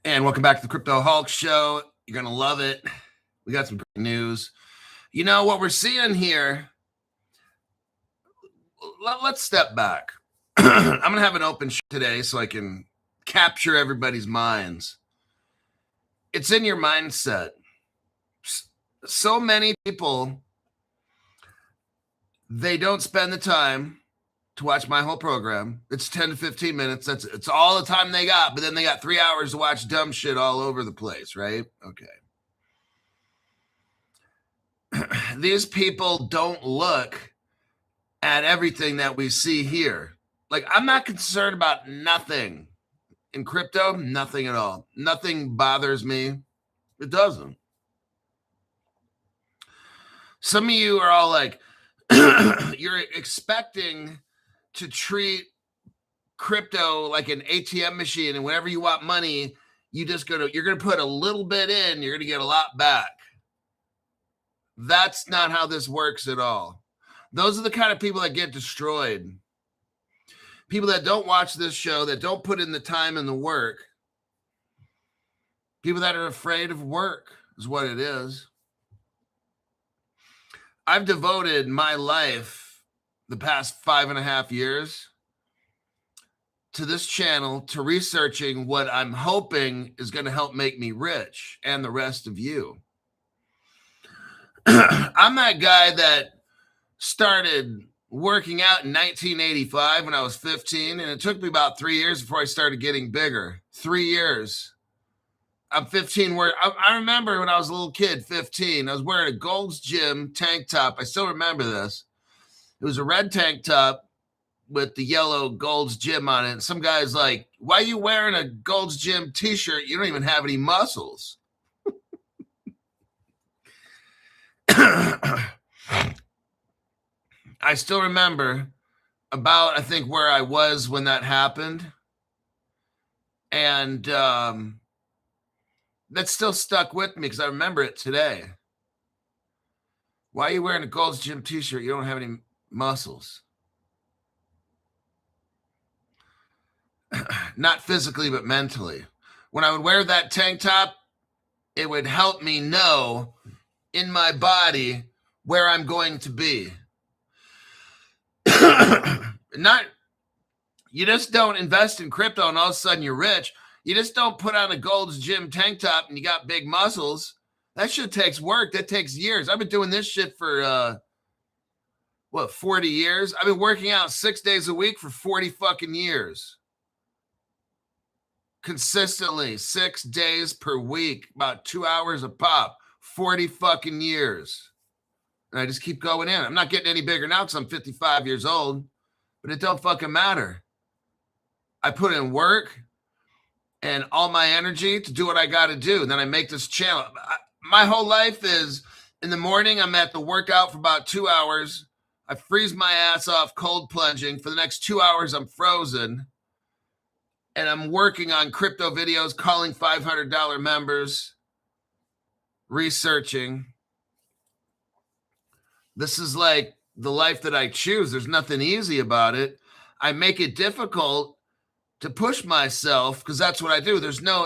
And welcome back to the Crypto Hulk Show. You're going to love it. We got some great news. You know what we're seeing here? Let's step back. I'm going to have an open show today so I can capture everybody's minds. It's in your mindset. So many people, they don't spend the time to watch my whole program. It's 10 to 15 minutes. It's all the time they got, but then they got 3 hours to watch dumb shit all over the place, right? Okay. These people don't look at everything that we see here. Like, I'm not concerned about nothing in crypto, nothing at all. Nothing bothers me. It doesn't. Some of you are all like, you're expecting to treat crypto like an ATM machine, and whenever you want money, you're gonna put a little bit in, you're gonna get a lot back. That's not how this works at all. Those are the kind of people that get destroyed. People that don't watch this show, that don't put in the time and the work. People that are afraid of work is what it is. I've devoted my life the past 5.5 years to this channel, to researching what I'm hoping is going to help make me rich and the rest of you. I'm that guy that started working out in 1985 when I was 15, and it took me about 3 years before I started getting bigger. 3 years. I'm 15. I remember when I was a little kid, 15, I was wearing a Gold's Gym tank top. I still remember this. It was a red tank top with the yellow Gold's Gym on it. And some guy's like, why are you wearing a Gold's Gym t-shirt? You don't even have any muscles. I still remember about, I think, where I was when that happened. And that's still stuck with me because I remember it today. Why are you wearing a Gold's Gym t-shirt? You don't have any muscles. Not physically, but mentally. When I would wear that tank top, it would help me know in my body where I'm going to be. You just don't invest in crypto and all of a sudden you're rich. You just don't put on a Gold's Gym tank top and you got big muscles. That shit takes work. That takes years. I've been doing this shit for 40 years? I've been working out 6 days a week for 40 fucking years. Consistently, 6 days per week, about 2 hours a pop, 40 fucking years. And I just keep going in. I'm not getting any bigger now because I'm 55 years old, but it don't fucking matter. I put in work and all my energy to do what I got to do. And then I make this channel. My whole life is in the morning, I'm at the workout for about 2 hours. I freeze my ass off cold plunging. For the next 2 hours, I'm frozen. And I'm working on crypto videos, calling $500 members, researching. This is like the life that I choose. There's nothing easy about it. I make it difficult to push myself because that's what I do.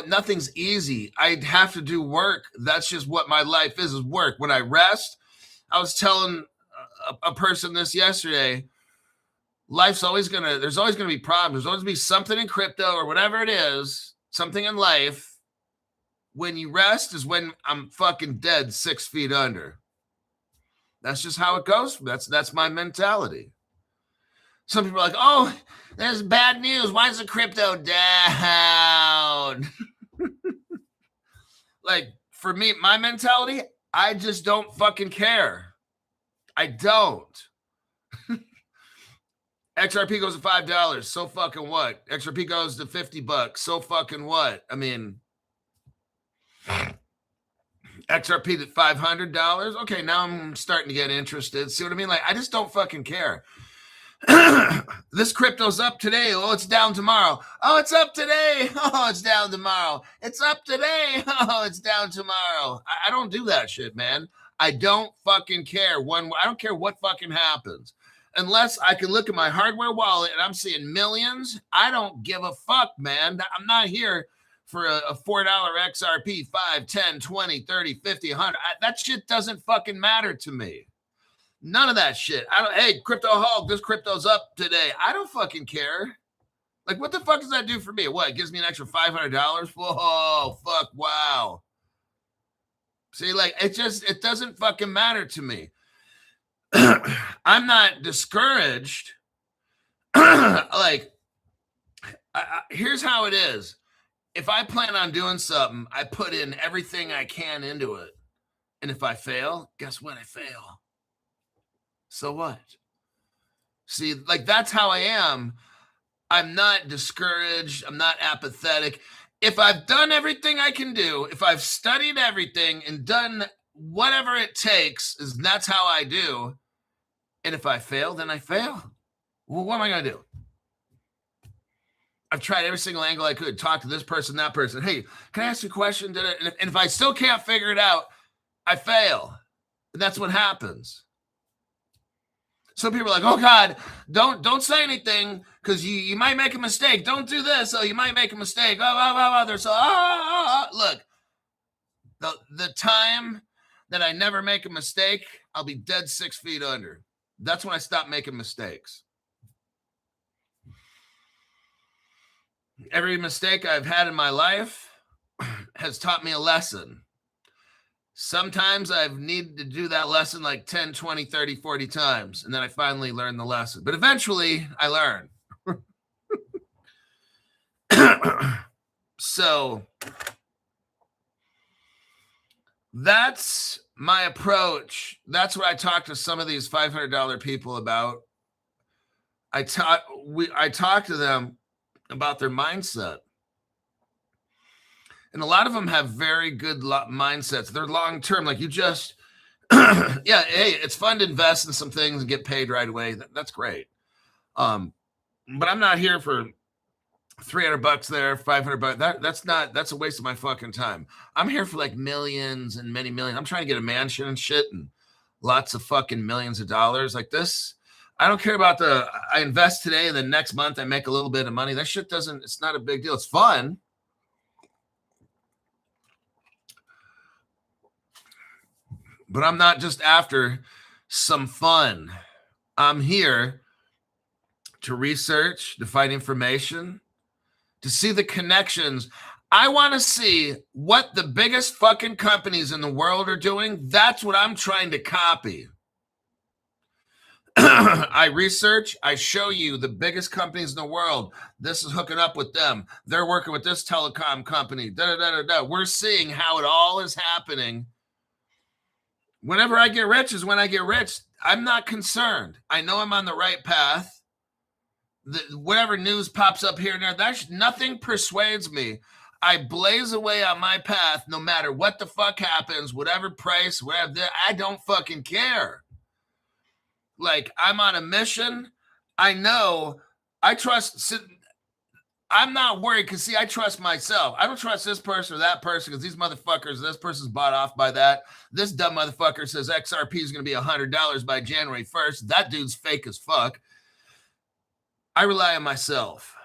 Nothing's easy. I have to do work. That's just what my life is work. When I rest, I was telling a person this yesterday, there's always going to be problems. There's always going to be something in crypto or whatever it is, something in life. When you rest is when I'm fucking dead 6 feet under. That's just how it goes. That's my mentality. Some people are like, oh, there's bad news. Why is the crypto down? Like, for me, my mentality, I just don't fucking care. I don't. XRP goes to $5. So fucking what? XRP goes to $50. So fucking what? I mean, XRP at $500. Okay, now I'm starting to get interested. See what I mean? Like, I just don't fucking care. This crypto's up today. Oh, it's down tomorrow. Oh, it's up today. Oh, it's down tomorrow. It's up today. Oh, it's down tomorrow. I don't do that shit, man. I don't fucking care. I don't care what fucking happens. Unless I can look at my hardware wallet and I'm seeing millions, I don't give a fuck, man. I'm not here for a $4 XRP, 5, 10, 20, 30, 50, 100. That shit doesn't fucking matter to me. None of that shit. Hey, Crypto Hulk, this crypto's up today. I don't fucking care. Like, what the fuck does that do for me? What, it gives me an extra $500? Whoa, fuck, wow. See, like, it doesn't fucking matter to me. I'm not discouraged. Like, here's how it is. If I plan on doing something, I put in everything I can into it. And if I fail, guess what? I fail. So what? See, like, that's how I am. I'm not discouraged. I'm not apathetic. If I've done everything I can do, if I've studied everything and done whatever it takes, that's how I do. And if I fail, then I fail. Well, what am I going to do? I've tried every single angle I could. Talk to this person, that person. Hey, can I ask you a question? And if I still can't figure it out, I fail. And that's what happens. Some people are like, oh God, don't say anything because you might make a mistake. Don't do this. Oh, you might make a mistake. They're so, Look, the time that I never make a mistake, I'll be dead 6 feet under. That's when I stop making mistakes. Every mistake I've had in my life has taught me a lesson. Sometimes I've needed to do that lesson like 10, 20, 30, 40 times. And then I finally learn the lesson. But eventually I learn. So that's my approach. That's what I talk to some of these $500 people about. I talk to them about their mindset. And a lot of them have very good mindsets. They're long-term. Like, you just, yeah, hey, it's fun to invest in some things and get paid right away. That's great. But I'm not here for $300 there, $500. That's a waste of my fucking time. I'm here for like millions and many millions. I'm trying to get a mansion and shit and lots of fucking millions of dollars like this. I don't care about I invest today and then next month I make a little bit of money. That shit it's not a big deal. It's fun. But I'm not just after some fun. I'm here to research, to find information, to see the connections. I want to see what the biggest fucking companies in the world are doing. That's what I'm trying to copy. I research, I show you the biggest companies in the world. This is hooking up with them. They're working with this telecom company. We're seeing how it all is happening. Whenever I get rich is when I get rich. I'm not concerned. I know I'm on the right path. Whatever news pops up here and there, nothing persuades me. I blaze away on my path no matter what the fuck happens, whatever price, whatever. I don't fucking care. Like, I'm on a mission. I know. I trust. I'm not worried because, see, I trust myself. I don't trust this person or that person because these motherfuckers, this person's bought off by that. This dumb motherfucker says XRP is going to be $100 by January 1st. That dude's fake as fuck. I rely on myself.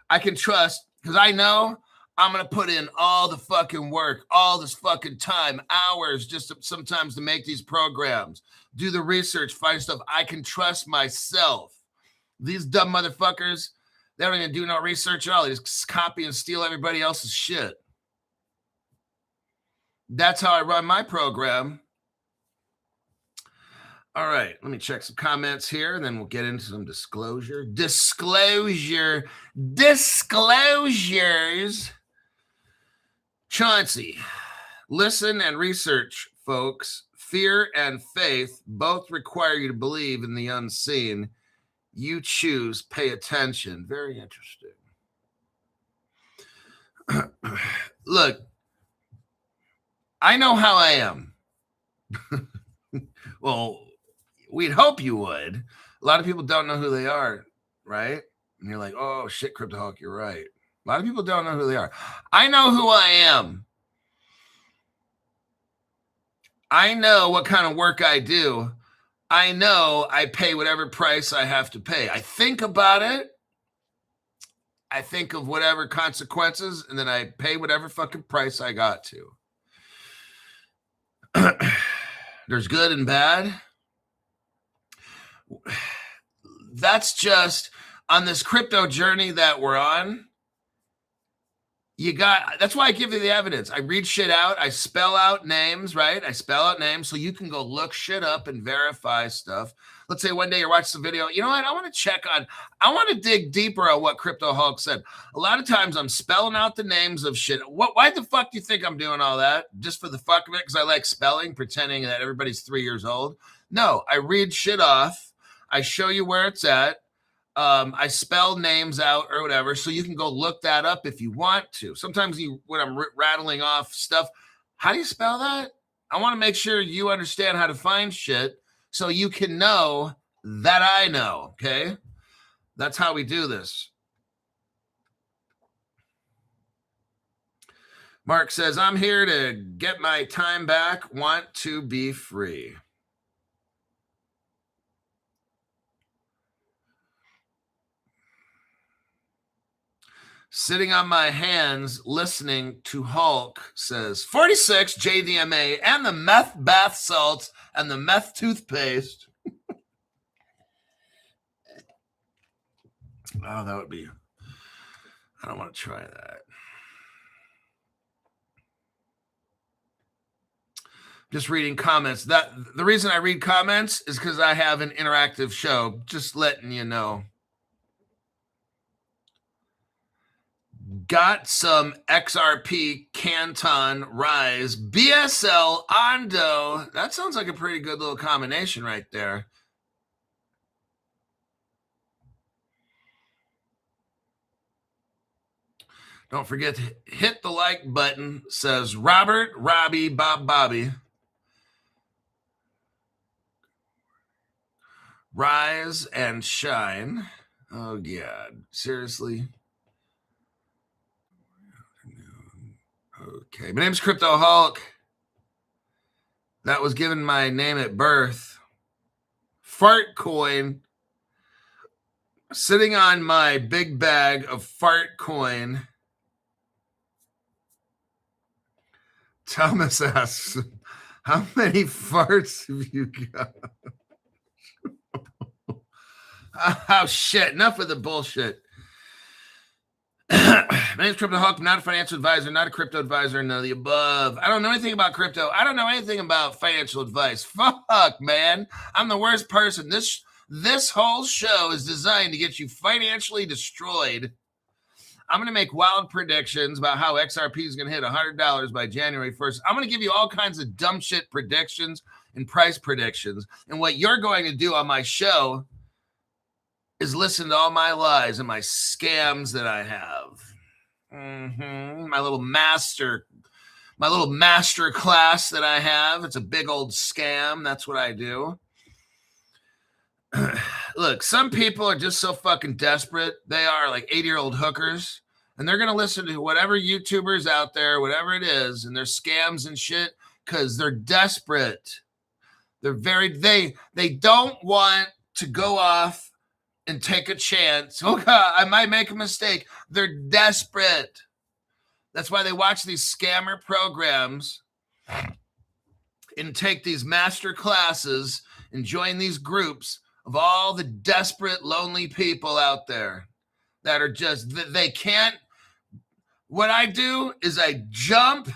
I can trust because I know I'm going to put in all the fucking work, all this fucking time, hours just sometimes to make these programs, do the research, find stuff. I can trust myself. These dumb motherfuckers, they don't even do no research at all. They just copy and steal everybody else's shit. That's how I run my program. All right, let me check some comments here, and then we'll get into some disclosures. Chauncey, listen and research, folks. Fear and faith both require you to believe in the unseen. You choose, pay attention. Very interesting. Look, I know how I am. Well, we'd hope you would. A lot of people don't know who they are, right? And you're like, oh, shit, Crypto Hulk, you're right. A lot of people don't know who they are. I know who I am. I know what kind of work I do. I know I pay whatever price I have to pay. I think about it. I think of whatever consequences, and then I pay whatever fucking price I got to. There's good and bad. That's just on this crypto journey that we're on. That's why I give you the evidence. I read shit out. I spell out names, right? I spell out names so you can go look shit up and verify stuff. Let's say one day you're watching the video. You know what? I want to dig deeper on what Crypto Hulk said. A lot of times I'm spelling out the names of shit. Why the fuck do you think I'm doing all that? Just for the fuck of it? Because I like spelling, pretending that everybody's 3 years old. No, I read shit off. I show you where it's at. I spell names out or whatever, so you can go look that up if you want to. Sometimes when I'm rattling off stuff, how do you spell that? I want to make sure you understand how to find shit so you can know that I know, okay? That's how we do this. Mark says, I'm here to get my time back, want to be free. Sitting on my hands listening to Hulk, says 46 JDMA and the meth bath salts and the meth toothpaste. Oh, that would be, I don't want to try that. Just reading comments. The reason I read comments is because I have an interactive show, just letting you know. Got some XRP, Canton, Rise, BSL, Ondo. That sounds like a pretty good little combination right there. Don't forget to hit the like button, says Robert, Robbie, Bob, Bobby. Rise and shine. Oh, God. Seriously? Okay, my name's Crypto Hulk. That was given my name at birth. Fart coin. Sitting on my big bag of fart coin. Thomas asks, how many farts have you got? Oh, shit. Enough with the bullshit. My name is Crypto Hulk. I'm not a financial advisor, not a crypto advisor, none of the above. I don't know anything about crypto. I don't know anything about financial advice. Fuck, man. I'm the worst person. This whole show is designed to get you financially destroyed. I'm going to make wild predictions about how XRP is going to hit $100 by January 1st. I'm going to give you all kinds of dumb shit predictions and price predictions. And what you're going to do on my show is listen to all my lies and my scams that I have. My little master class that I have. It's a big old scam. That's what I do. Look, some people are just so fucking desperate. They are like 80-year-old hookers, and they're going to listen to whatever YouTubers out there, whatever it is, and their scams and shit, because they're desperate. They don't want to go off and take a chance. Oh, God, I might make a mistake. They're desperate. That's why they watch these scammer programs and take these master classes and join these groups of all the desperate, lonely people out there that are just, they can't. What I do is I jump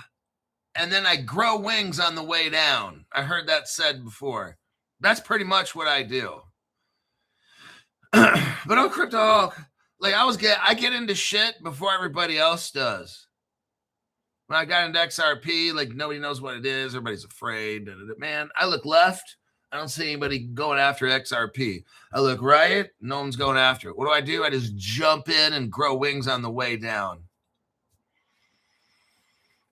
and then I grow wings on the way down. I heard that said before. That's pretty much what I do. But on Crypto Hulk, like I get into shit before everybody else does. When I got into XRP, like nobody knows what it is. Everybody's afraid. Man, I look left. I don't see anybody going after XRP. I look right. No one's going after it. What do? I just jump in and grow wings on the way down.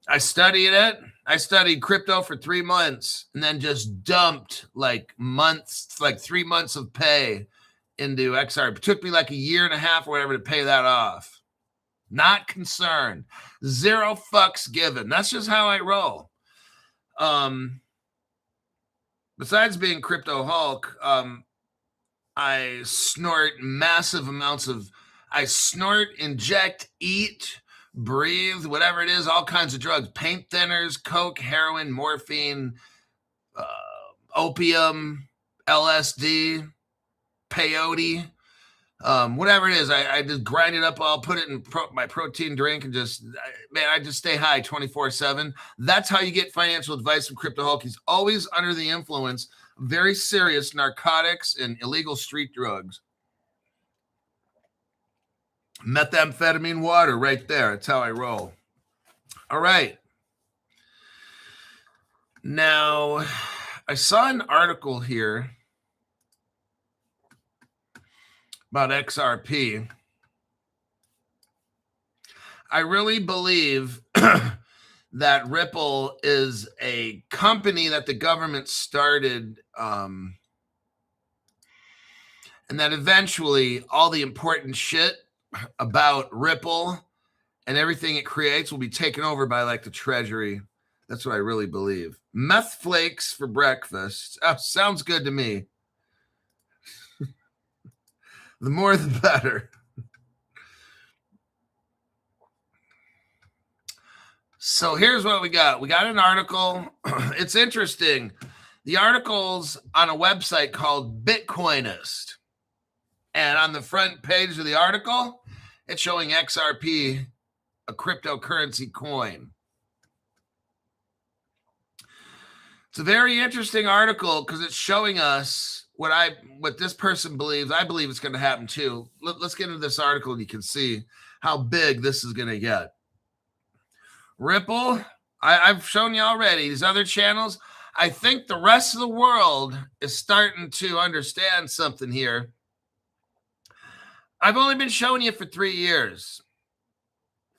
I studied it. I studied crypto for 3 months and then just dumped like 3 months of pay into XRP. It took me like a year and a half or whatever to pay that off. Not concerned. Zero fucks given. That's just how I roll. Besides being Crypto Hulk, I snort massive amounts of I snort, inject, eat, breathe, whatever it is, all kinds of drugs, paint thinners, coke, heroin, morphine, opium, LSD, peyote, whatever it is. I just grind it up. I'll put it in my protein drink and I just stay high 24/7. That's how you get financial advice from Crypto Hulk. He's always under the influence of very serious narcotics and illegal street drugs. Methamphetamine water right there. That's how I roll. All right. Now, I saw an article here about XRP. I really believe that Ripple is a company that the government started, and that eventually all the important shit about Ripple and everything it creates will be taken over by like the Treasury. That's what I really believe. Meth flakes for breakfast. Oh, sounds good to me. The more the better. So here's what we got. We got an article. It's interesting. The article's on a website called Bitcoinist. And on the front page of the article, it's showing XRP, a cryptocurrency coin. It's a very interesting article because it's showing us what this person believes. I believe it's going to happen too. Let's get into this article and you can see how big this is going to get. Ripple, I've shown you already. These other channels, I think the rest of the world is starting to understand something here. I've only been showing you for 3 years.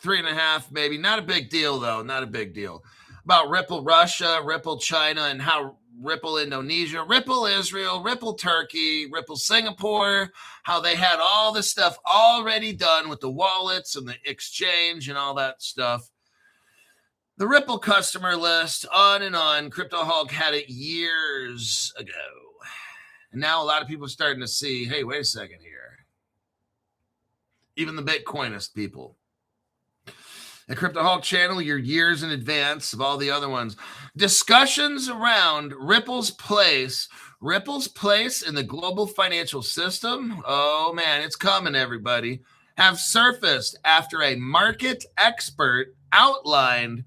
3.5, maybe. Not a big deal, though. Not a big deal. About Ripple Russia, Ripple China, and how Ripple Indonesia, Ripple Israel, Ripple Turkey, Ripple Singapore, how they had all this stuff already done with the wallets and the exchange and all that stuff. The Ripple customer list, on and on. Crypto Hulk had it years ago. And now a lot of people are starting to see, hey, wait a second here. Even the Bitcoinist people. The Crypto Hulk channel, you're years in advance of all the other ones. Discussions around Ripple's place in the global financial system, oh man, it's coming, everybody, have surfaced after a market expert outlined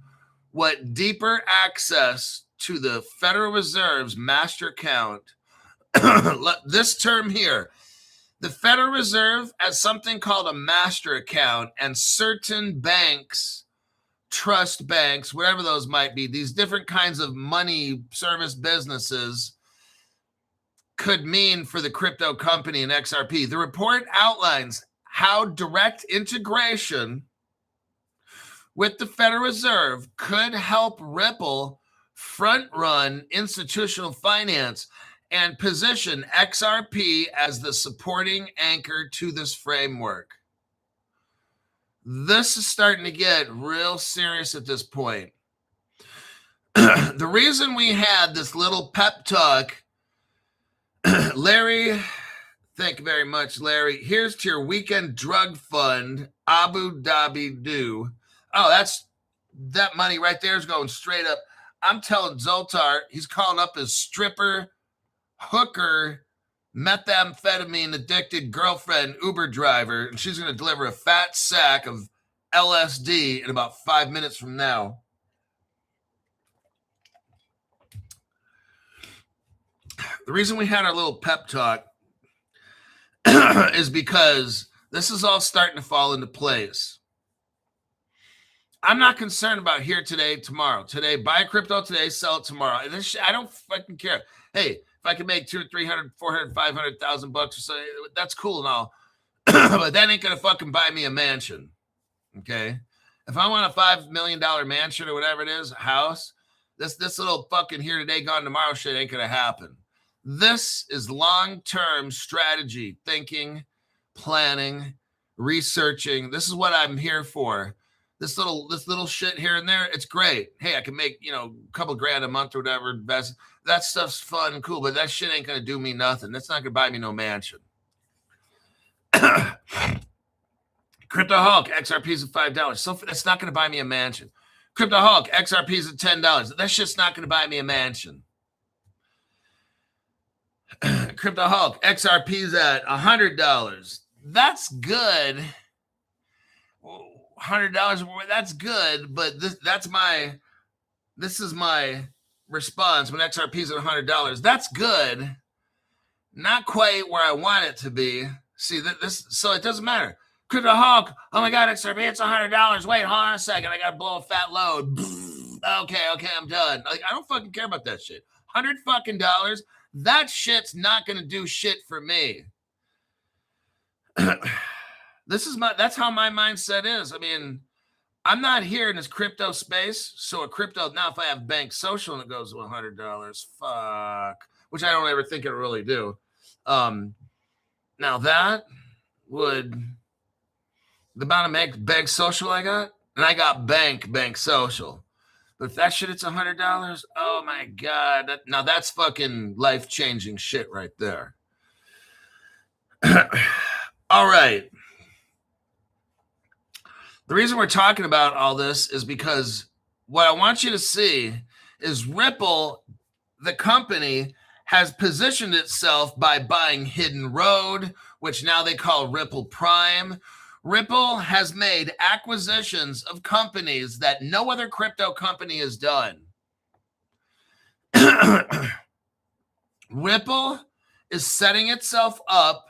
what deeper access to the Federal Reserve's master account, this term here, the Federal Reserve has something called a master account, and certain banks, trust banks, whatever those might be, these different kinds of money service businesses could mean for the crypto company and XRP. The report outlines how direct integration with the Federal Reserve could help Ripple front-run institutional finance and position XRP as the supporting anchor to this framework. This is starting to get real serious at this point. The reason we had this little pep talk, Larry, thank you very much, Larry. Here's to your weekend drug fund, Abu Dhabi do. Oh, that money right there is going straight up. I'm telling Zoltar, he's calling up his stripper, hooker, methamphetamine addicted girlfriend, Uber driver, and she's going to deliver a fat sack of LSD in about 5 minutes from now. The reason we had our little pep talk is because this is all starting to fall into place. I'm not concerned about here today, tomorrow. Today, buy crypto today, sell it tomorrow. I don't fucking care. Hey, if I can make 200, 300, 400, 500,000 bucks or so, that's cool and all. But that ain't going to fucking buy me a mansion. Okay? If I want a $5 million mansion or whatever it is, a house, this little fucking here today, gone tomorrow shit ain't going to happen. This is long-term strategy, thinking, planning, researching. This is what I'm here for. This little shit here and there, it's great. Hey, I can make, a couple grand a month or whatever. Invest. That stuff's fun and cool, but that shit ain't going to do me nothing. That's not going to buy me no mansion. Crypto Hulk, XRP's at $5. So that's not going to buy me a mansion. Crypto Hulk, XRP's at $10. That's just not going to buy me a mansion. Crypto Hulk, XRP's at $100. That's good. $100, that's good, but this is my response when XRP's at $100. That's good. Not quite where I want it to be. See, so it doesn't matter. Crypto Hulk, oh my God, XRP, it's $100. Wait, hold on a second. I got to blow a fat load. Okay, I'm done. Like, I don't fucking care about that shit. $100 fucking dollars. That shit's not going to do shit for me. That's how my mindset is. I mean, I'm not here in this crypto space. So a crypto, now if I have Bank Social and it goes to $100, fuck, which I don't ever think it'll really do. Now that would, the amount of Bank Social I got, and I got Bank Social. But if that shit, it's $100, oh my God. Now that's fucking life-changing shit right there. All right. The reason we're talking about all this is because what I want you to see is Ripple, the company, has positioned itself by buying Hidden Road, which now they call Ripple Prime. Ripple has made acquisitions of companies that no other crypto company has done. Ripple is setting itself up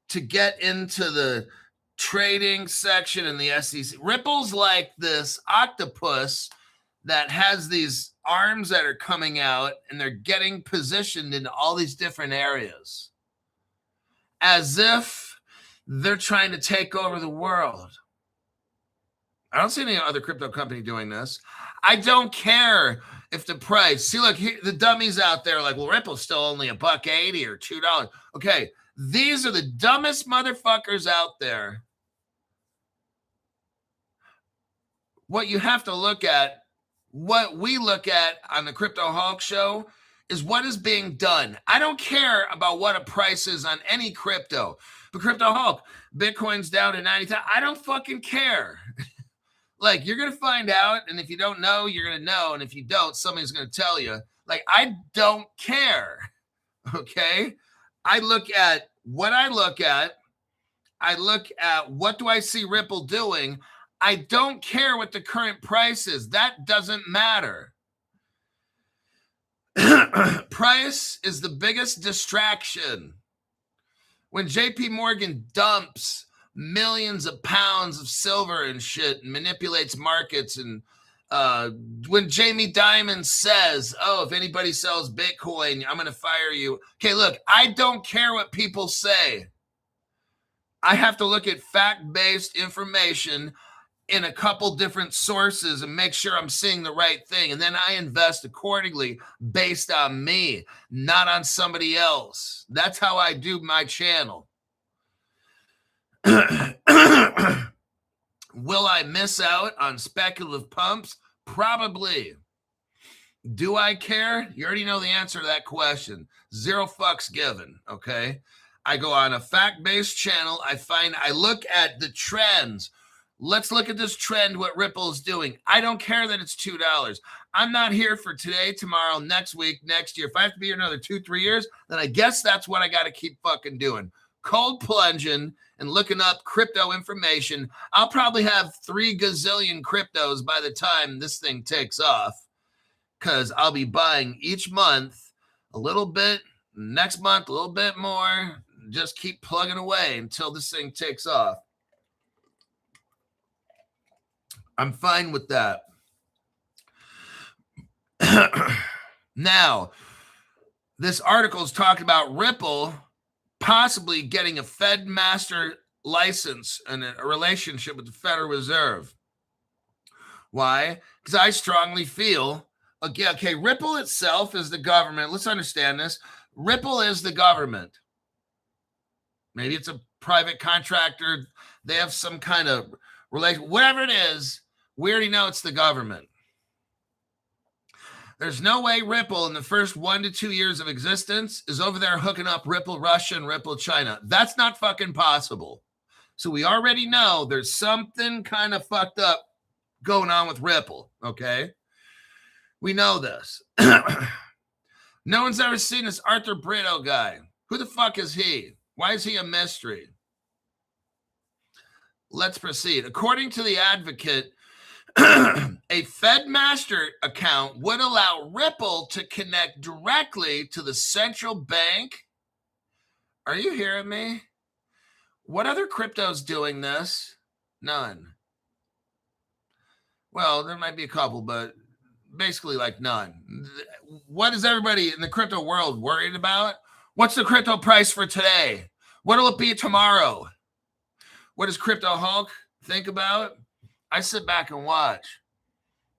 to get into the trading section in the SEC. Ripple's like this octopus that has these arms that are coming out and they're getting positioned in all these different areas as if they're trying to take over the world. I don't see any other crypto company doing this. I don't care if the price, see, look, the dummies out there are like, well, Ripple's still only $1.80 or $2. Okay, these are the dumbest motherfuckers out there. What you have to look at, what we look at on the Crypto Hulk show, is what is being done. I don't care about what a price is on any crypto. But Crypto Hulk, Bitcoin's down to 90,000. I don't fucking care. Like, you're going to find out, and if you don't know, you're going to know, and if you don't, somebody's going to tell you. Like, I don't care, okay? I look at what I look at. I look at what do I see Ripple doing. I don't care what the current price is. That doesn't matter. Price is the biggest distraction. When JP Morgan dumps millions of pounds of silver and shit and manipulates markets, and when Jamie Dimon says, oh, if anybody sells Bitcoin, I'm going to fire you. Okay, look, I don't care what people say. I have to look at fact-based information in a couple different sources and make sure I'm seeing the right thing. And then I invest accordingly based on me, not on somebody else. That's how I do my channel. Will I miss out on speculative pumps? Probably. Do I care? You already know the answer to that question. 0 fucks given, okay? I go on a fact-based channel. I look at the trends. Let's look at this trend, what Ripple is doing. I don't care that it's $2. I'm not here for today, tomorrow, next week, next year. If I have to be here another 2-3 years, then I guess that's what I got to keep fucking doing. Cold plunging and looking up crypto information. I'll probably have 3 gazillion cryptos by the time this thing takes off, because I'll be buying each month a little bit, next month a little bit more. Just keep plugging away until this thing takes off. I'm fine with that. Now, this article is talking about Ripple possibly getting a Fed master license and a relationship with the Federal Reserve. Why? Because I strongly feel, okay, Ripple itself is the government. Let's understand this. Ripple is the government. Maybe it's a private contractor. They have some kind of relation. Whatever it is, we already know it's the government. There's no way Ripple in the first 1 to 2 years of existence is over there hooking up Ripple Russia and Ripple China. That's not fucking possible. So we already know there's something kind of fucked up going on with Ripple, okay? We know this. No one's ever seen this Arthur Brito guy. Who the fuck is he? Why is he a mystery? Let's proceed. According to the Advocate, a Fed Master account would allow Ripple to connect directly to the central bank. Are you hearing me? What other crypto's doing this? None. Well, there might be a couple, but basically like none. What is everybody in the crypto world worried about? What's the crypto price for today? What'll it be tomorrow? What does Crypto Hulk think about? I sit back and watch.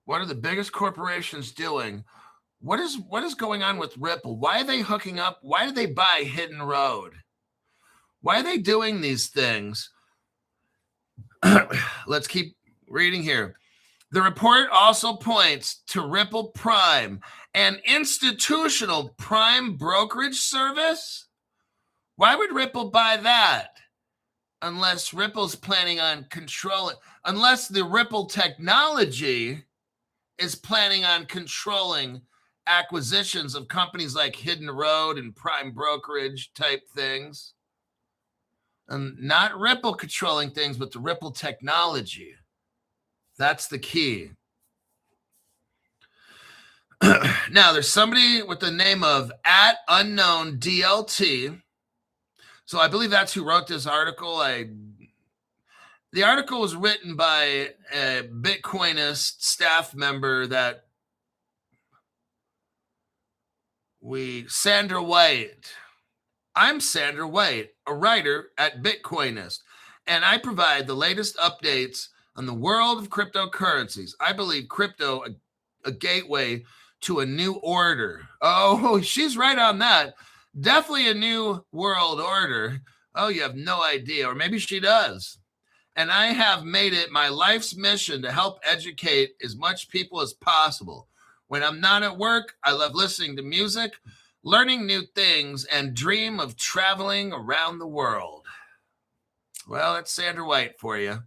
What are the biggest corporations doing? What is going on with Ripple? Why are they hooking up? Why did they buy Hidden Road? Why are they doing these things? Let's keep reading here. The report also points to Ripple Prime, an institutional prime brokerage service. Why would Ripple buy that? Unless Ripple's planning on controlling, unless the Ripple technology is planning on controlling acquisitions of companies like Hidden Road and prime brokerage type things. And not Ripple controlling things, but the Ripple technology. That's the key. Now, there's somebody with the name of @unknown_DLT. So I believe that's who wrote this article. The article was written by a Bitcoinist staff member that Sandra White. I'm Sandra White, a writer at Bitcoinist, and I provide the latest updates on the world of cryptocurrencies. I believe crypto a gateway to a new order. Oh, she's right on that. Definitely a new world order. Oh, you have no idea. Or maybe she does. And I have made it my life's mission to help educate as much people as possible. When I'm not at work, I love listening to music, learning new things, and dream of traveling around the world. Well, that's Sandra White for you.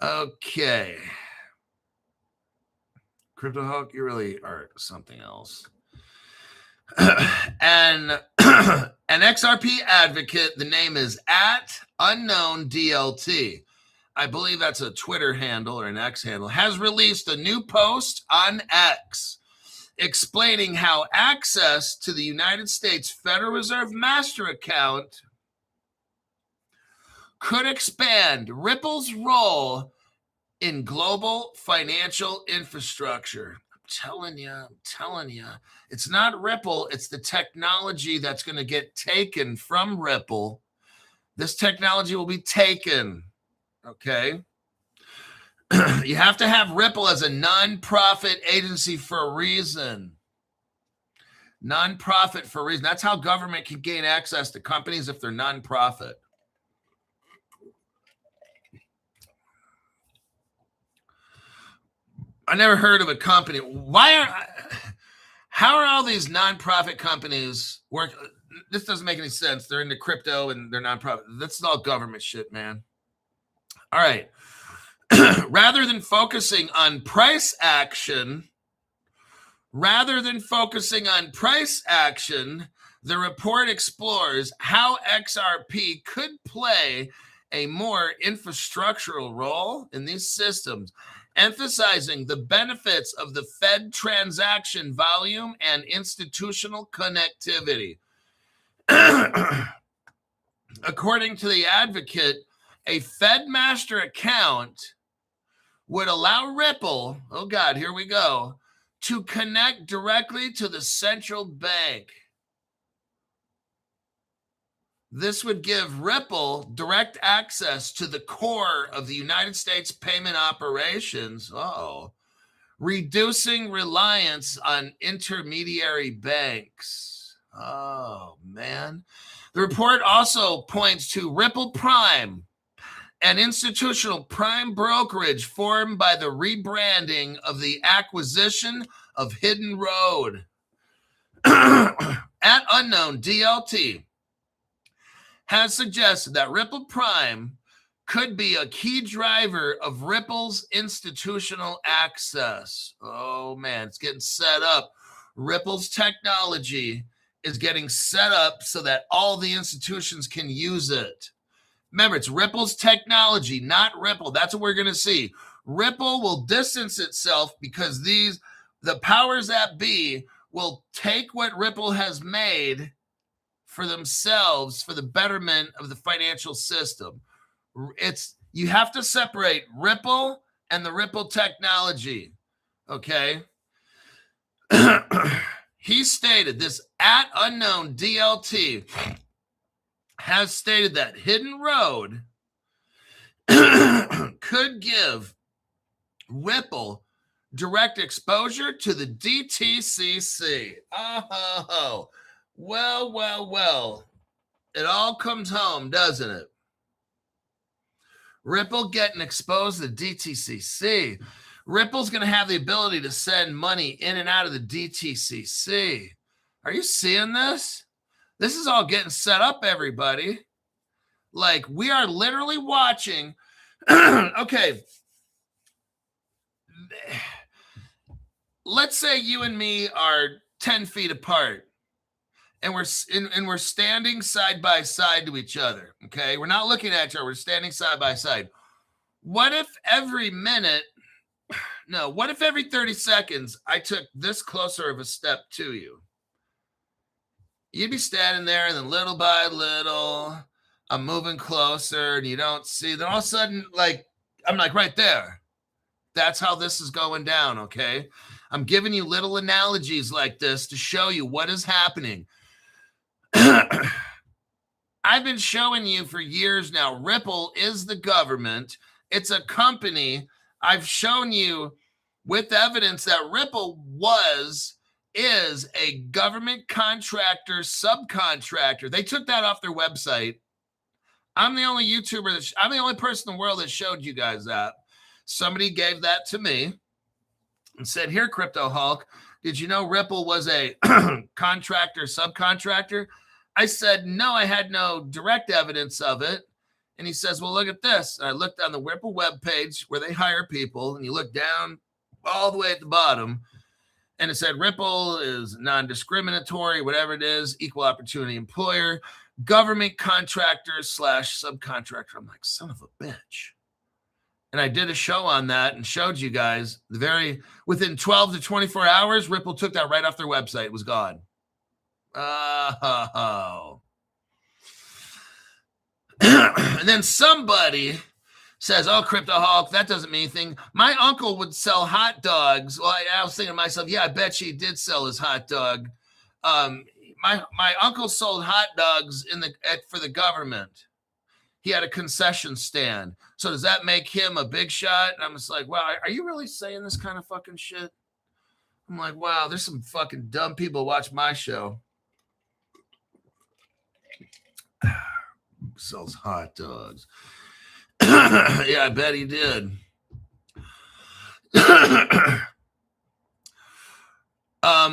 Okay. Crypto Hulk, you really are something else. And an XRP advocate, the name is @unknown_DLT. I believe that's a Twitter handle or an X handle, has released a new post on X explaining how access to the United States Federal Reserve Master account could expand Ripple's role in global financial infrastructure. I'm telling you, it's not Ripple. It's the technology that's going to get taken from Ripple. This technology will be taken. Okay. You have to have Ripple as a nonprofit agency for a reason. Nonprofit for a reason. That's how government can gain access to companies if they're nonprofit. I never heard of a company. How are all these nonprofit companies work? This doesn't make any sense. They're into crypto and they're nonprofit. This is all government shit, man. All right. Rather than focusing on price action, the report explores how XRP could play a more infrastructural role in these systems, emphasizing the benefits of the Fed transaction volume and institutional connectivity. According to the Advocate, a Fed Master account would allow Ripple, oh God, here we go, to connect directly to the central bank. This would give Ripple direct access to the core of the United States payment operations, reducing reliance on intermediary banks. Oh, man. The report also points to Ripple Prime, an institutional prime brokerage formed by the rebranding of the acquisition of Hidden Road. @unknown_DLT has suggested that Ripple Prime could be a key driver of Ripple's institutional access. Oh, man, it's getting set up. Ripple's technology is getting set up so that all the institutions can use it. Remember, it's Ripple's technology, not Ripple. That's what we're going to see. Ripple will distance itself because the powers that be will take what Ripple has made for themselves for the betterment of the financial system. You have to separate Ripple and the Ripple technology, okay? He stated, this @unknown DLT has stated that Hidden Road could give Ripple direct exposure to the DTCC. Oh, well. It all comes home, doesn't it? Ripple getting exposed to the DTCC. Ripple's going to have the ability to send money in and out of the DTCC. Are you seeing this? This is all getting set up, everybody. Like, we are literally watching. Okay. Let's say you and me are 10 feet apart. And we're standing side by side to each other, okay? We're not looking at each other. We're standing side by side. What if every 30 seconds I took this closer of a step to you? You'd be standing there, and then little by little, I'm moving closer, and you don't see. Then all of a sudden, like, I'm like right there. That's how this is going down, okay? I'm giving you little analogies like this to show you what is happening. I've been showing you for years now, Ripple is the government. It's a company. I've shown you with evidence that Ripple is a government contractor, subcontractor. They took that off their website. I'm the only YouTuber, I'm the only person in the world that showed you guys that. Somebody gave that to me and said, here, Crypto Hulk, did you know Ripple was a contractor, subcontractor? I said, no, I had no direct evidence of it. And he says, well, look at this. And I looked on the Ripple webpage where they hire people, and you look down all the way at the bottom, and it said Ripple is non-discriminatory, whatever it is, equal opportunity employer, government contractor / subcontractor. I'm like, son of a bitch. And I did a show on that and showed you guys within 12 to 24 hours, Ripple took that right off their website. It was gone. Oh. And then somebody says, oh, Crypto Hulk, that doesn't mean anything. My uncle would sell hot dogs. Well, I was thinking to myself, yeah, I bet he did sell his hot dog. My uncle sold hot dogs for the government. He had a concession stand. So does that make him a big shot? And I'm just like, wow, are you really saying this kind of fucking shit? I'm like, wow, there's some fucking dumb people watch my show. Sells hot dogs. Yeah, I bet he did.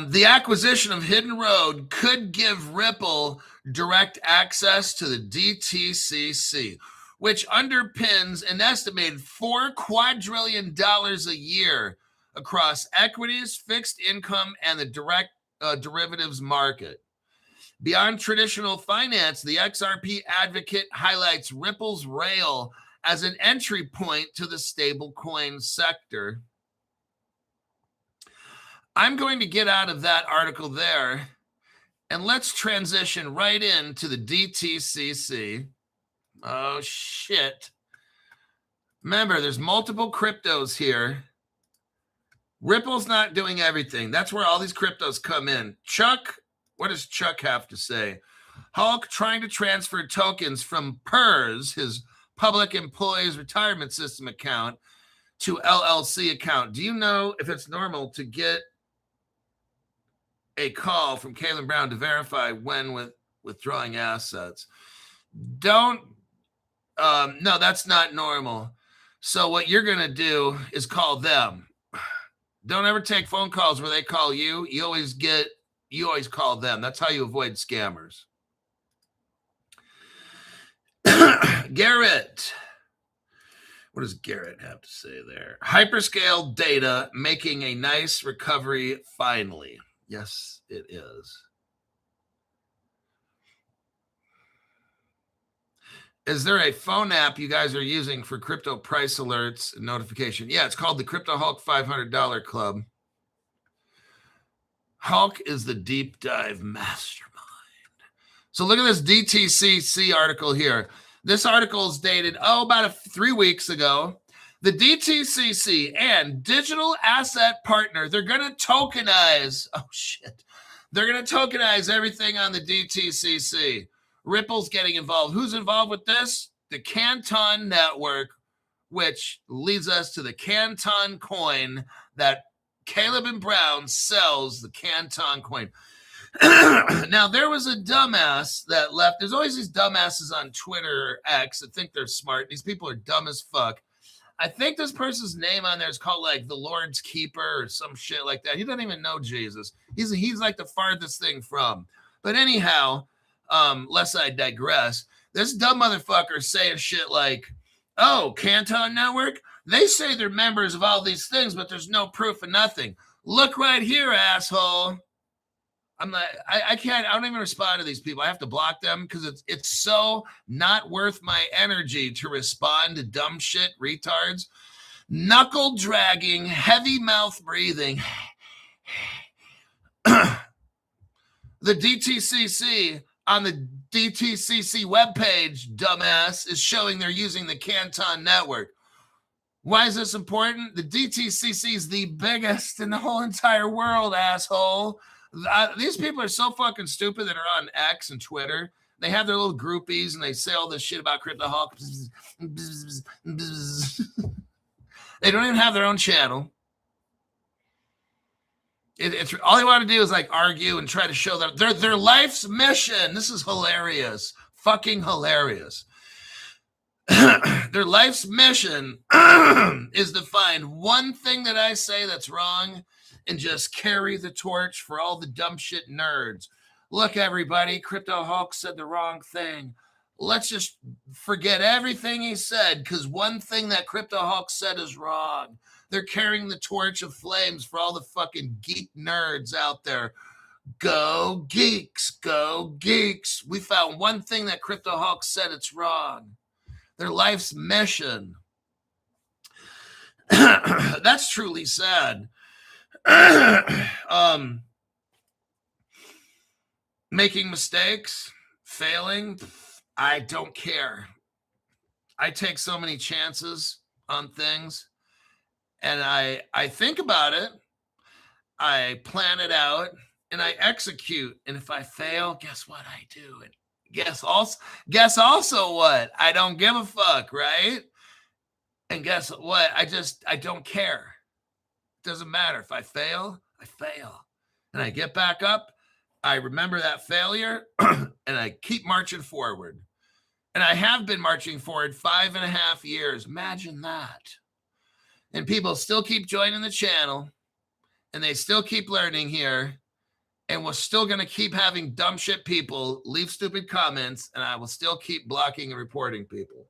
The acquisition of Hidden Road could give Ripple direct access to the DTCC, which underpins an estimated $4 quadrillion a year across equities, fixed income, and the direct derivatives market. Beyond traditional finance, the XRP advocate highlights Ripple's rail as an entry point to the stablecoin sector. I'm going to get out of that article there, and let's transition right into the DTCC. Oh, shit. Remember, there's multiple cryptos here. Ripple's not doing everything. That's where all these cryptos come in. Chuck, what does Chuck have to say? Hulk trying to transfer tokens from PERS, his Public Employees Retirement System account, to LLC account. Do you know if it's normal to get a call from Caitlin Brown to verify when withdrawing assets? No, that's not normal. So what you're going to do is call them. Don't ever take phone calls where they call you. You always call them. That's how you avoid scammers. Garrett. What does Garrett have to say there? Hyperscale data making a nice recovery finally. Yes, it is. Is there a phone app you guys are using for crypto price alerts and notification? Yeah, it's called the Crypto Hulk $500 Club. Hulk is the deep dive mastermind. So look at this DTCC article here. This article is dated, about 3 weeks ago. The DTCC and Digital Asset Partner, they're going to tokenize. Oh, shit. They're going to tokenize everything on the DTCC. Ripple's getting involved. Who's involved with this? The Canton Network, which leads us to the Canton coin that Caleb and Brown sells, the Canton coin. Now, there was a dumbass that left. There's always these dumbasses on Twitter X that think they're smart. These people are dumb as fuck. I think this person's name on there is called like the Lord's Keeper or some shit like that. He doesn't even know Jesus. He's like the farthest thing from. But anyhow, lest I digress, this dumb motherfucker saying shit like, oh, Canton Network? They say they're members of all these things, but there's no proof of nothing. Look right here, asshole. I'm like, I don't even respond to these people. I have to block them because it's so not worth my energy to respond to dumb shit retards. Knuckle dragging, heavy mouth breathing. The DTCC on the DTCC webpage, dumbass, is showing they're using the Canton Network. Why is this important? The DTCC is the biggest in the whole entire world, asshole. These people are so fucking stupid that are on X and Twitter. They have their little groupies and they say all this shit about Crypto Hulk. They don't even have their own channel. It's all they want to do is like argue and try to show that their life's mission. This is hilarious, fucking hilarious. Their life's mission is to find one thing that I say that's wrong and just carry the torch for all the dumb shit nerds. Look, everybody, Crypto Hulk said the wrong thing. Let's just forget everything he said because one thing that Crypto Hulk said is wrong. They're carrying the torch of flames for all the fucking geek nerds out there. Go geeks, go geeks. We found one thing that Crypto Hulk said it's wrong. Their life's mission. That's truly sad. Making mistakes, failing, I don't care. I take so many chances on things, and I think about it, I plan it out, and I execute. And if I fail, guess what I do? And guess also what? I don't give a fuck, right? And guess what? I don't care. It doesn't matter. If I fail, I fail. And I get back up. I remember that failure and I keep marching forward. And I have been marching forward 5.5 years. Imagine that. And people still keep joining the channel and they still keep learning here. And we're still going to keep having dumb shit people leave stupid comments, and I will still keep blocking and reporting people.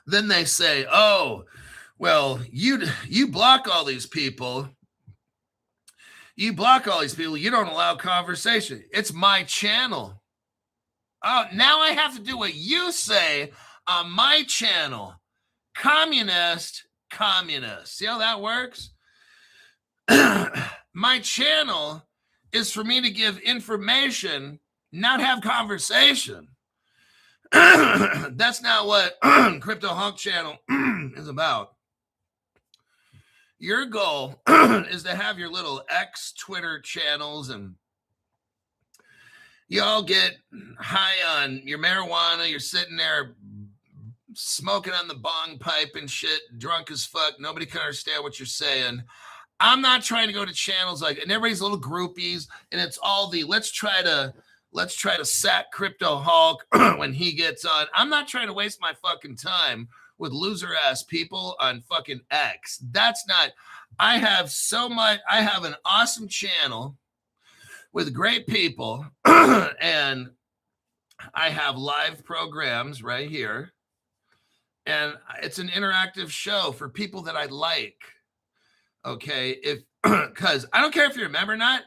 Then they say, oh, well, you block all these people. You block all these people. You don't allow conversation. It's my channel. Oh, now I have to do what you say on my channel. Communist. See how that works? My channel is for me to give information, not have conversation. That's not what Crypto Hulk channel is about. Your goal is to have your little X Twitter channels and you all get high on your marijuana. You're sitting there smoking on the bong pipe and shit, drunk as fuck. Nobody can understand what you're saying. I'm not trying to go to channels like, and everybody's little groupies, and it's all the let's try to sack Crypto Hulk when he gets on. I'm not trying to waste my fucking time with loser ass people on fucking X. That's not. I have an awesome channel with great people, and I have live programs right here. And it's an interactive show for people that I like. Okay. If, because I don't care if you're a member or not,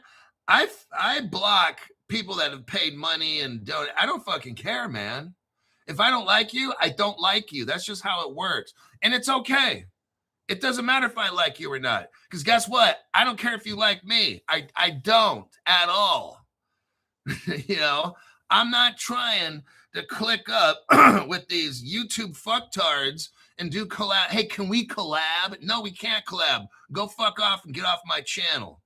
I block people that have paid money and don't. I don't fucking care, man. If I don't like you, I don't like you. That's just how it works. And it's okay. It doesn't matter if I like you or not. Because guess what? I don't care if you like me. I don't at all. You know, I'm not trying to click up with these YouTube fucktards and do collab. Hey, can we collab? No, we can't collab. Go fuck off and get off my channel.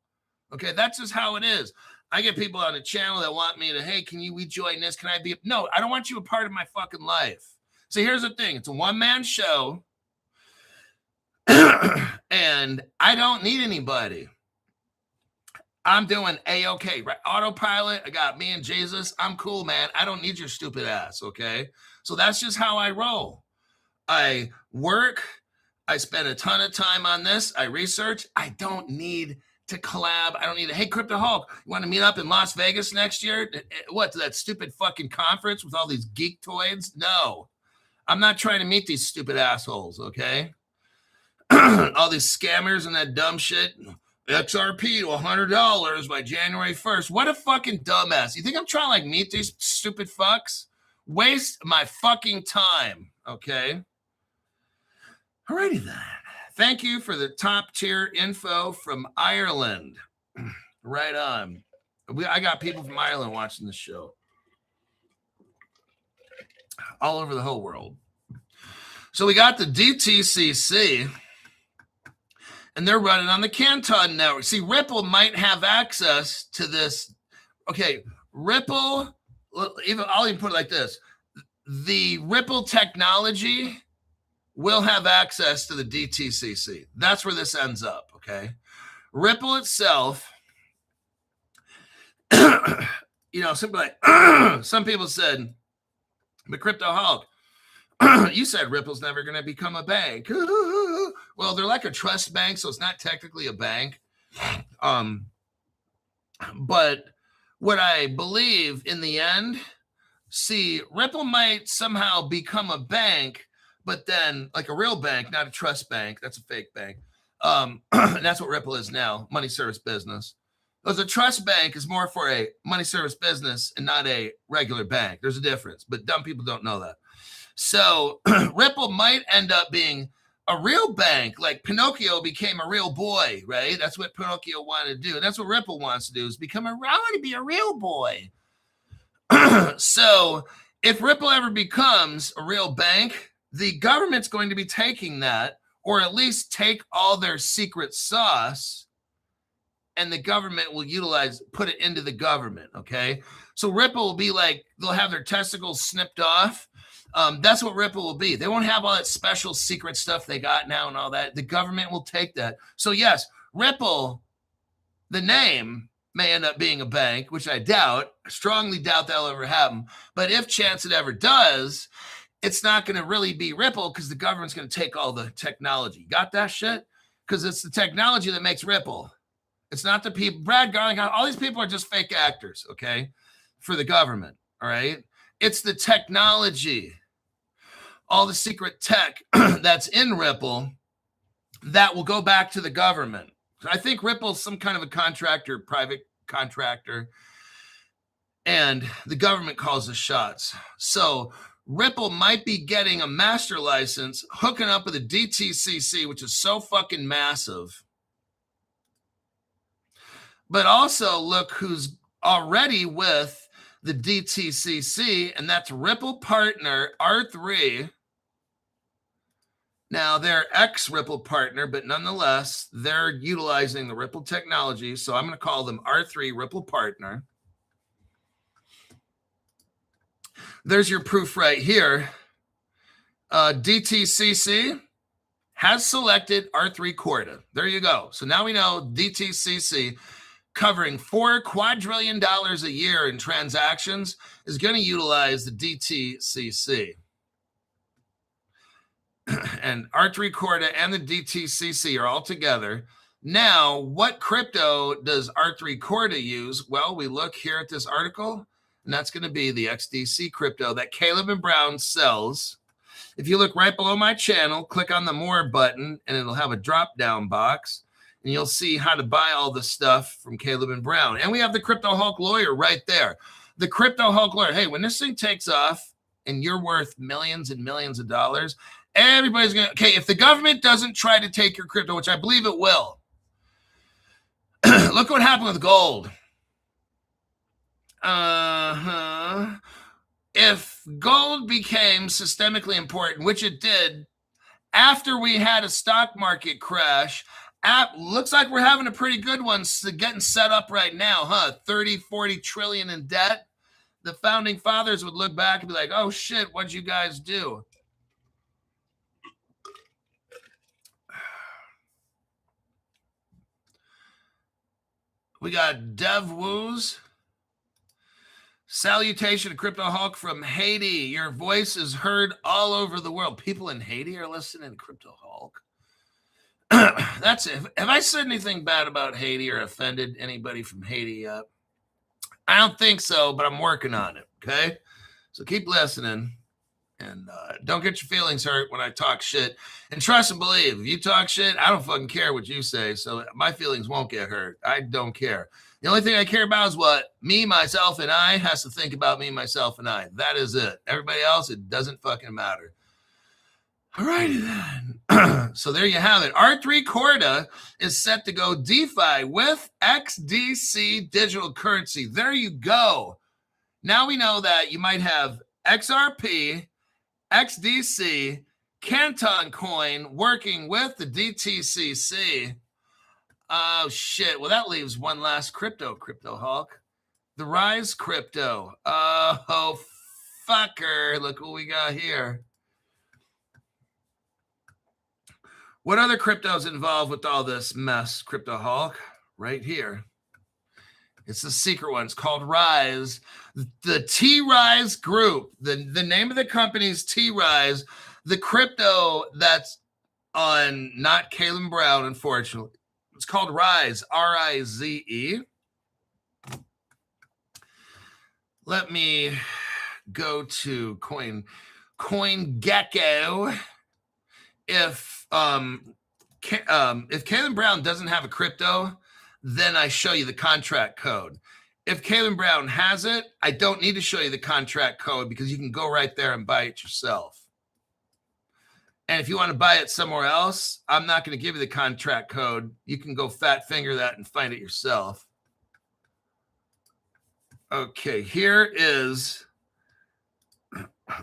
Okay, that's just how it is. I get people on the channel that want me to, hey, we join this? Can I be? No, I don't want you a part of my fucking life. So here's the thing. It's a one-man show. And I don't need anybody. I'm doing A-okay, right? Autopilot. I got me and Jesus. I'm cool, man. I don't need your stupid ass, okay? So that's just how I roll. I work. I spend a ton of time on this. I research. I don't need to collab. I don't need to, hey, Crypto Hulk, you want to meet up in Las Vegas next year? What, that stupid fucking conference with all these geektoids? No. I'm not trying to meet these stupid assholes, okay? All these scammers and that dumb shit. XRP to $100 by January 1st. What a fucking dumbass. You think I'm trying to like meet these stupid fucks? Waste my fucking time, okay? Alrighty then. Thank you for the top tier info from Ireland. Right on. I got people from Ireland watching the show. All over the whole world. So we got the Dtcc. And they're running on the Canton network. See, Ripple might have access to this. Okay, Ripple, I'll even put it like this. The Ripple technology will have access to the Dtcc. That's where this ends up, okay? Ripple itself, you know, some people said, but Crypto Hulk, you said Ripple's never going to become a bank. Well, they're like a trust bank, so it's not technically a bank. But what I believe in the end, see, Ripple might somehow become a bank, but then like a real bank, not a trust bank. That's a fake bank. And that's what Ripple is now, money service business. Because a trust bank is more for a money service business and not a regular bank. There's a difference, but dumb people don't know that. So Ripple might end up being a real bank, like Pinocchio became a real boy, right? That's what Pinocchio wanted to do. That's what Ripple wants to do, is I want to be a real boy. So if Ripple ever becomes a real bank, the government's going to be taking that, or at least take all their secret sauce, and the government will put it into the government, okay? So Ripple will be like, they'll have their testicles snipped off. That's what Ripple will be. They won't have all that special secret stuff they got now and all that. The government will take that. So yes, Ripple, the name, may end up being a bank, which I doubt. I strongly doubt that'll ever happen. But if chance it ever does, it's not going to really be Ripple, because the government's going to take all the technology. Got that shit? Because it's the technology that makes Ripple. It's not the people. Brad Garling, all these people are just fake actors, okay, for the government, all right? It's the technology, all the secret tech that's in Ripple that will go back to the government. I think Ripple's some kind of a contractor, private contractor, and the government calls the shots. So Ripple might be getting a master license, hooking up with a Dtcc, which is so fucking massive. But also look who's already with the Dtcc, and that's Ripple partner R3. Now they're ex-Ripple partner, but nonetheless, they're utilizing the Ripple technology. So I'm going to call them R3 Ripple partner. There's your proof right here. Dtcc has selected R3 Corda. There you go. So now we know Dtcc, covering $4 quadrillion a year in transactions, is going to utilize the Dtcc. And R3 Corda and the Dtcc are all together. Now, what crypto does R3 Corda use? Well, we look here at this article, and that's going to be the XDC crypto that Caleb and Brown sells. If you look right below my channel, click on the More button, and it'll have a drop-down box, and you'll see how to buy all the stuff from Caleb and Brown. And we have the Crypto Hulk lawyer right there. The Crypto Hulk lawyer, hey, when this thing takes off and you're worth millions and millions of dollars, everybody's going to, okay, if the government doesn't try to take your crypto, which I believe it will, look what happened with gold. If gold became systemically important, which it did, after we had a stock market crash, looks like we're having a pretty good one getting set up right now, huh? 30, 40 trillion in debt. The founding fathers would look back and be like, oh shit, what'd you guys do? We got Dev Woos. Salutation to Crypto Hulk from Haiti. Your voice is heard all over the world. People in Haiti are listening to Crypto Hulk. That's it. Have I said anything bad about Haiti or offended anybody from Haiti yet? I don't think so, but I'm working on it, okay? So keep listening, and don't get your feelings hurt when I talk shit. And trust and believe, if you talk shit, I don't fucking care what you say, so my feelings won't get hurt. I don't care. The only thing I care about is what me, myself, and I has to think about me, myself, and I. That is it. Everybody else, it doesn't fucking matter. All righty then. So there you have it. R3 Corda is set to go DeFi with XDC digital currency. There you go. Now we know that you might have XRP, XDC, Canton Coin working with the DTCC. Oh, shit. Well, that leaves one last Crypto Hulk. The Rise Crypto. Oh, fucker. Look what we got here. What other cryptos involved with all this mess, Crypto Hulk? Right here. It's the secret one. It's called Rise. The T-Rise Group. The name of the company is T-Rise. The crypto that's on not Caleb Brown, unfortunately. It's called Rise, R-I-Z-E. Let me go to CoinGecko. If Caleb Brown doesn't have a crypto, then I show you the contract code. If Caleb Brown has it, I don't need to show you the contract code because you can go right there and buy it yourself. And if you want to buy it somewhere else, I'm not going to give you the contract code. You can go fat finger that and find it yourself. Okay, here is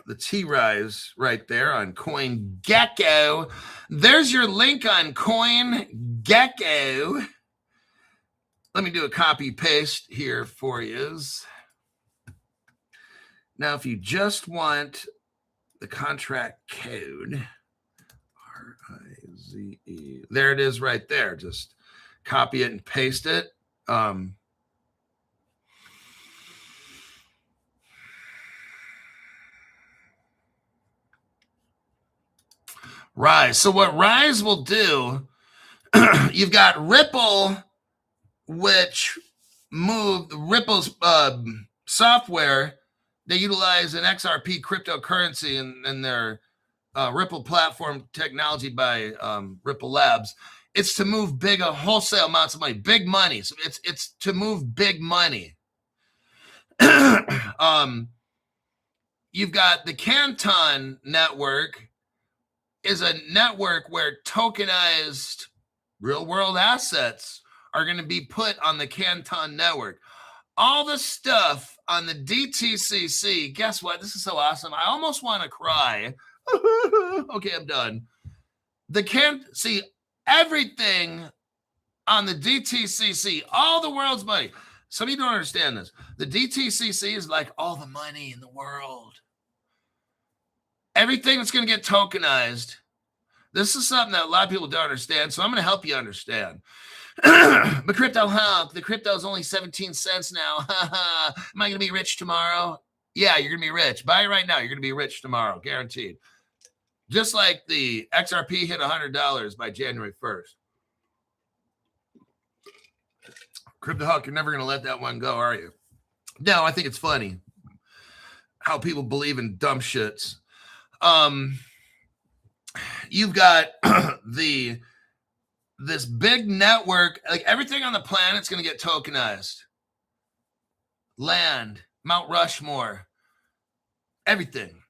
the T-Rise right there on CoinGecko. There's your link on CoinGecko. Let me do a copy paste here for you. Now, if you just want the contract code, R-I-Z-E, there it is right there. Just copy it and paste it. Rise. So what Rise will do, you've got Ripple, which moved Ripple's software. They utilize an XRP cryptocurrency in their Ripple platform technology by Ripple Labs. It's to move big wholesale amounts of money, big money. So it's to move big money. You've got the Canton network. Is a network where tokenized real-world assets are going to be put on the Canton network. All the stuff on the DTCC, guess what? This is so awesome. I almost want to cry. Okay, I'm done. See, everything on the DTCC, all the world's money. Some of you don't understand this. The DTCC is like all the money in the world. Everything that's going to get tokenized. This is something that a lot of people don't understand, so I'm going to help you understand. But Crypto Hulk, the crypto is only 17 cents now. Am I going to be rich tomorrow? Yeah, you're going to be rich. Buy it right now. You're going to be rich tomorrow, guaranteed. Just like the XRP hit $100 by January 1st. Crypto Hulk, you're never going to let that one go, are you? No, I think it's funny. how people believe in dumb shits. You've got this big network, like everything on the planet's going to get tokenized. Land, Mount Rushmore, everything.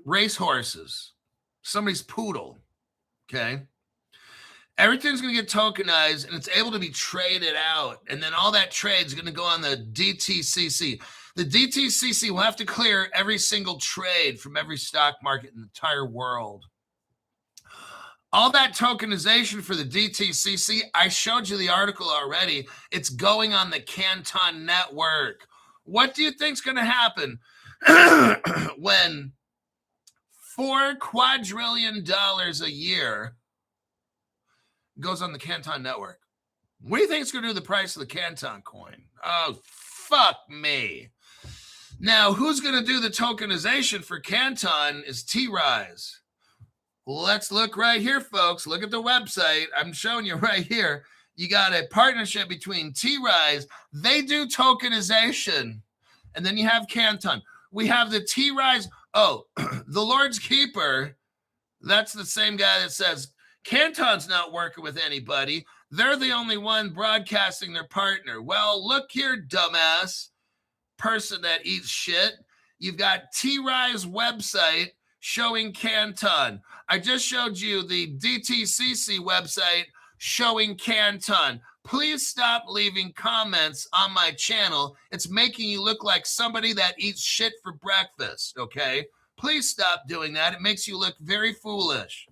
Racehorses, somebody's poodle, okay? Everything's going to get tokenized, and it's able to be traded out. And then all that trade is going to go on the Dtcc. The Dtcc will have to clear every single trade from every stock market in the entire world. All that tokenization for the Dtcc, I showed you the article already. It's going on the Canton network. What do you think's going to happen when $4 quadrillion a year goes on the Canton network? What do you think it's going to do to the price of the Canton coin? Oh, fuck me. Now, who's going to do the tokenization for Canton is T-Rise. Let's look right here, folks. Look at the website. I'm showing you right here. You got a partnership between T-Rise. They do tokenization. And then you have Canton. We have the T-Rise. Oh, the Lord's Keeper. That's the same guy that says Canton's not working with anybody. They're the only one broadcasting their partner. Well, look here, dumbass person that eats shit. You've got T-Rise website showing Canton. I just showed you the Dtcc website showing Canton. Please stop leaving comments on my channel. It's making you look like somebody that eats shit for breakfast, okay? Please stop doing that. It makes you look very foolish.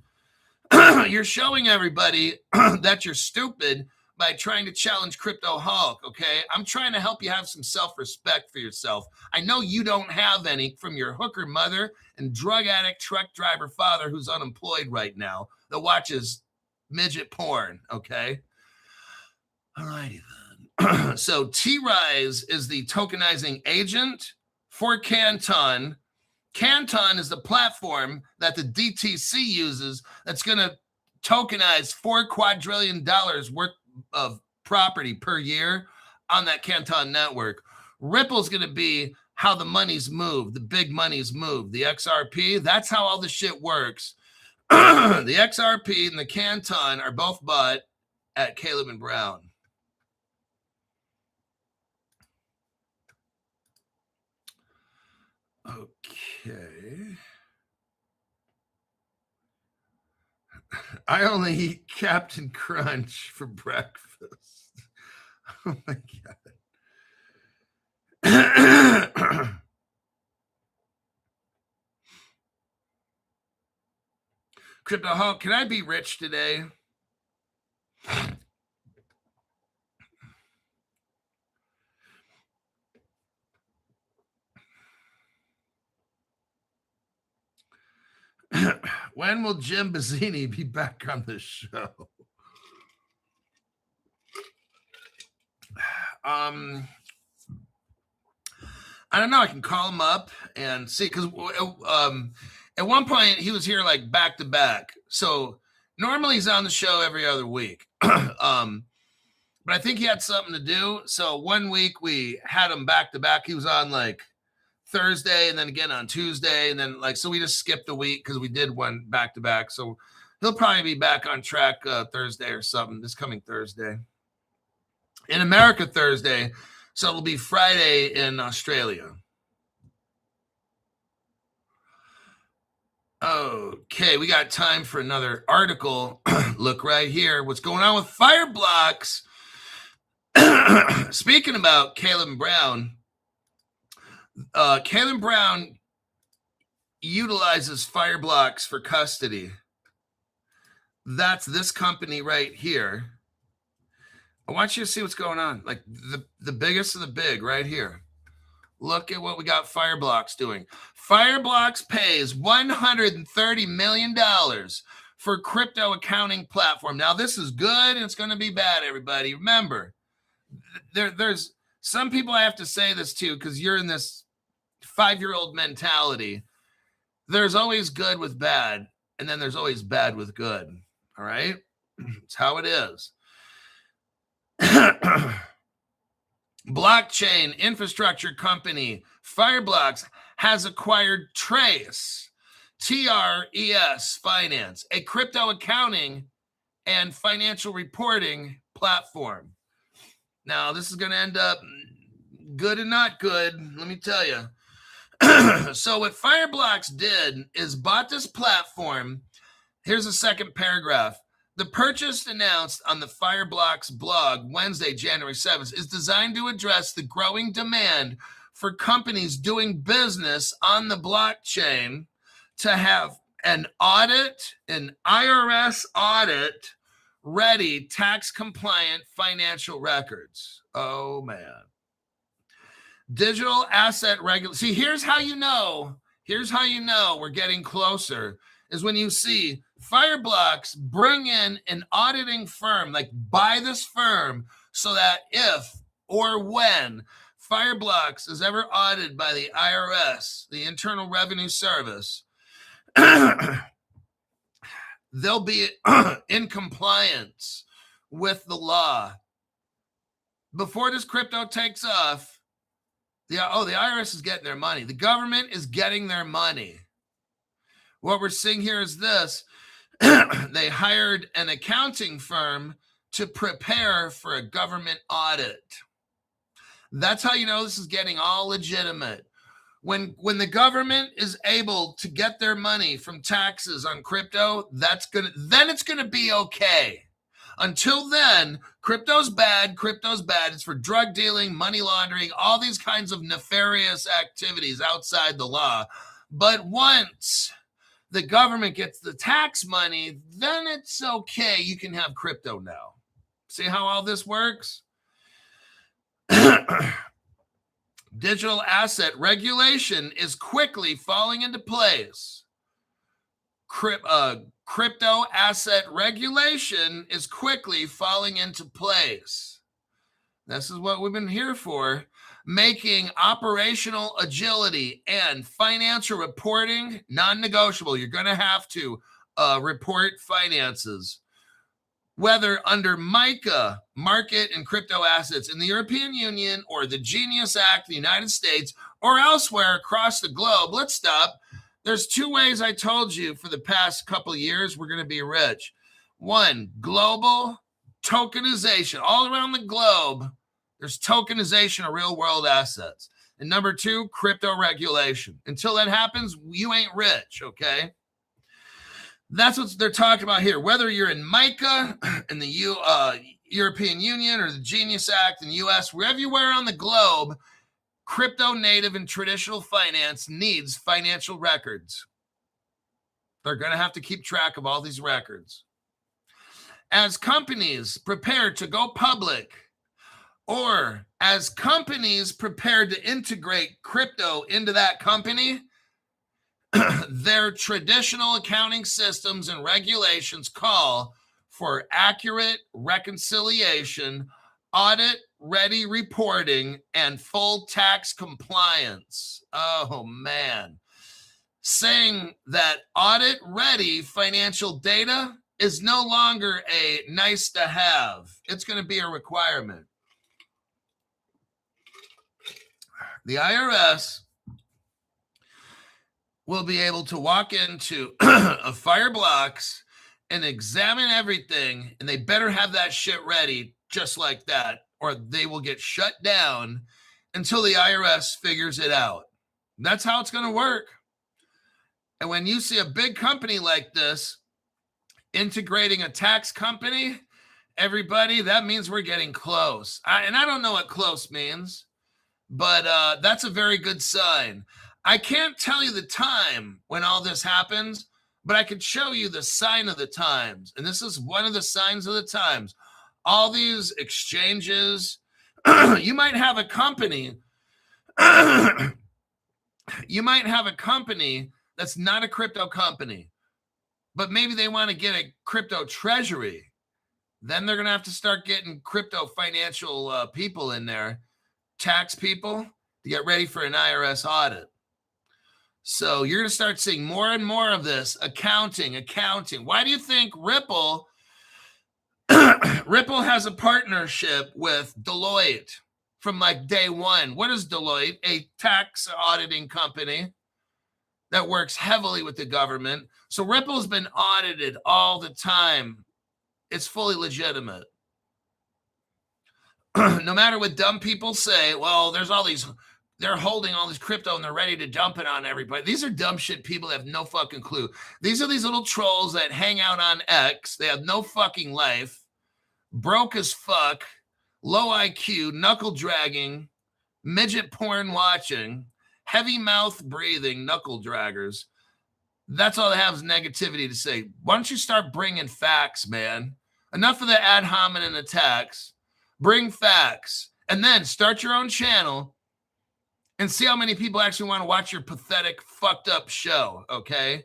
You're showing everybody that you're stupid by trying to challenge Crypto Hulk, okay? I'm trying to help you have some self-respect for yourself. I know you don't have any from your hooker mother and drug addict truck driver father who's unemployed right now that watches midget porn, okay? All righty then. So T-Rise is the tokenizing agent for Canton. Canton is the platform that the DTC uses that's going to tokenize $4 quadrillion worth of property per year on that Canton network. Ripple's going to be how the money's moved, the big money's moved. The XRP, that's how all the shit works. The XRP and the Canton are both bought at Caleb and Brown. Okay. I only eat Captain Crunch for breakfast. Oh my God. Crypto Hulk, can I be rich today? When will Jim Bazzini be back on the show? I don't know. I can call him up and see, because at one point he was here like back to back. So normally he's on the show every other week. But I think he had something to do. So one week we had him back to back. He was on like Thursday and then again on Tuesday. And then so we just skipped a week because we did one back to back. So he'll probably be back on track Thursday or something, this coming Thursday. In America, Thursday. So it'll be Friday in Australia. Okay, we got time for another article. Look right here. What's going on with Fireblocks? Speaking about Caleb Brown, Caleb Brown utilizes Fireblocks for custody. That's this company right here. I want you to see what's going on. Like the biggest of the big right here. Look at what we got Fireblocks doing. Fireblocks pays $130 million for crypto accounting platform. Now, this is good and it's going to be bad, everybody. Remember, there's some people I have to say this to because you're in this 5-year-old mentality. There's always good with bad, and then there's always bad with good. All right? It's how it is. Blockchain infrastructure company Fireblocks has acquired Trace, TRES Finance, a crypto accounting and financial reporting platform. Now, this is going to end up good and not good, let me tell you. So what Fireblocks did is bought this platform. Here's the second paragraph. The purchase announced on the Fireblocks blog Wednesday, January 7th, is designed to address the growing demand for companies doing business on the blockchain to have an IRS audit ready, tax compliant financial records. Oh man. Digital asset regulation. See, here's how you know we're getting closer is when you see Fireblocks bring in an auditing firm, like buy this firm so that if or when Fireblocks is ever audited by the IRS, the Internal Revenue Service, they'll be in compliance with the law. Before this crypto takes off, the IRS is getting their money. The government is getting their money. What we're seeing here is this. They hired an accounting firm to prepare for a government audit. That's how you know this is getting all legitimate. When the government is able to get their money from taxes on crypto, then it's gonna be okay. Until then, crypto's bad. It's for drug dealing, money laundering, all these kinds of nefarious activities outside the law. But once the government gets the tax money, then it's okay. You can have crypto now. See how all this works? Digital asset regulation is quickly falling into place. Crypto asset regulation is quickly falling into place. This is what we've been here for, making operational agility and financial reporting non-negotiable. You're going to have to report finances, whether under MiCA, Market and Crypto Assets in the European Union, or the Genius Act in the United States, or elsewhere across the globe. Let's stop. There's two ways I told you for the past couple of years we're going to be rich. One, global tokenization. All around the globe, there's tokenization of real world assets. And number two, crypto regulation. Until that happens, you ain't rich, okay? That's what they're talking about here. Whether you're in MiCA, in the European Union, or the Genius Act in the U.S., everywhere on the globe, crypto native and traditional finance needs financial records. They're going to have to keep track of all these records. As companies prepare to go public, or as companies prepare to integrate crypto into that company, their traditional accounting systems and regulations call for accurate reconciliation, audit-ready reporting, and full tax compliance. Oh, man. Saying that audit-ready financial data is no longer a nice-to-have. It's going to be a requirement. The IRS will be able to walk into a Fireblocks and examine everything, and they better have that shit ready just like that, or they will get shut down until the IRS figures it out. That's how it's going to work. And when you see a big company like this integrating a tax company, everybody, that means we're getting close. And I don't know what close means, but that's a very good sign. I can't tell you the time when all this happens, but I could show you the sign of the times. And this is one of the signs of the times. All these exchanges, you might have a company, that's not a crypto company, but maybe they want to get a crypto treasury. Then they're going to have to start getting crypto financial people in there, tax people, to get ready for an IRS audit. So you're going to start seeing more and more of this accounting. Why do you think Ripple has a partnership with Deloitte? from like day one. What is Deloitte? A tax auditing company that works heavily with the government. So Ripple's been audited all the time. It's fully legitimate. No matter what dumb people say, well, there's all these, they're holding all this crypto and they're ready to dump it on everybody. These are dumb shit people that have no fucking clue. These are these little trolls that hang out on X. They have no fucking life, broke as fuck, low IQ, knuckle dragging, midget porn watching, heavy mouth breathing knuckle draggers. That's all they have is negativity to say. Why don't you start bringing facts, man? Enough of the ad hominem attacks. Bring facts. And then start your own channel and see how many people actually want to watch your pathetic, fucked up show, okay?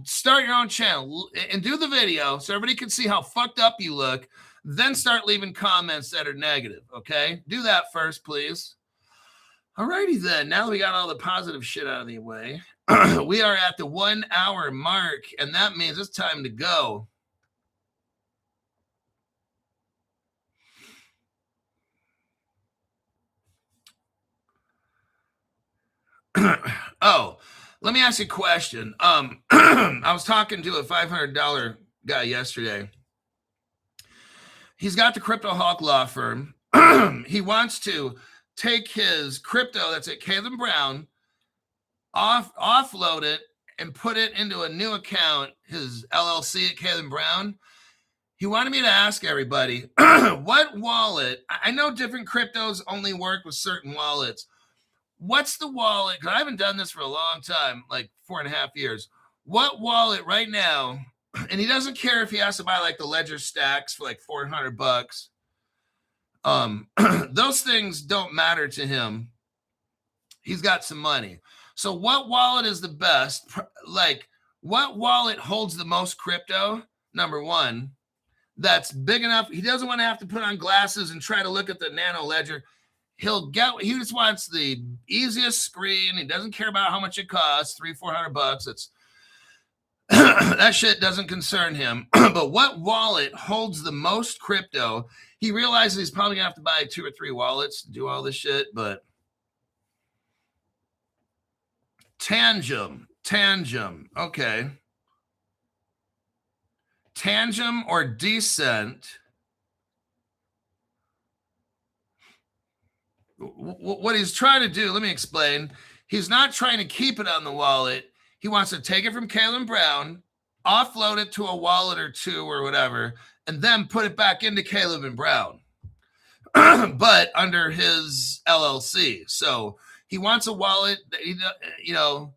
Start your own channel and do the video so everybody can see how fucked up you look. Then start leaving comments that are negative, okay? Do that first, please. All righty then. Now that we got all the positive shit out of the way, we are at the 1 hour mark, and that means it's time to go. Oh, let me ask you a question. I was talking to a $500 guy yesterday. He's got the Crypto Hawk law firm. He wants to take his crypto that's at Caleb Brown, offload it, and put it into a new account, his LLC at Caleb Brown. He wanted me to ask everybody, what wallet, I know different cryptos only work with certain wallets. What's the wallet? Because I haven't done this for a long time, like 4.5 years. What wallet right now, and he doesn't care if he has to buy like the Ledger stacks for like $400. Those things don't matter to him. He's got some money. So what wallet is the best? Like, what wallet holds the most crypto? Number one, that's big enough. He doesn't want to have to put on glasses and try to look at the nano ledger. He just wants the easiest screen. He doesn't care about how much it costs, $300-400. It's that shit doesn't concern him. But what wallet holds the most crypto? He realizes he's probably gonna have to buy 2 or 3 wallets to do all this shit, but Tangem, okay. Tangem or Decent. What he's trying to do, let me explain. He's not trying to keep it on the wallet. He wants to take it from Caleb Brown, offload it to a wallet or 2 or whatever, and then put it back into Caleb and Brown, but under his LLC. So he wants a wallet that he doesn't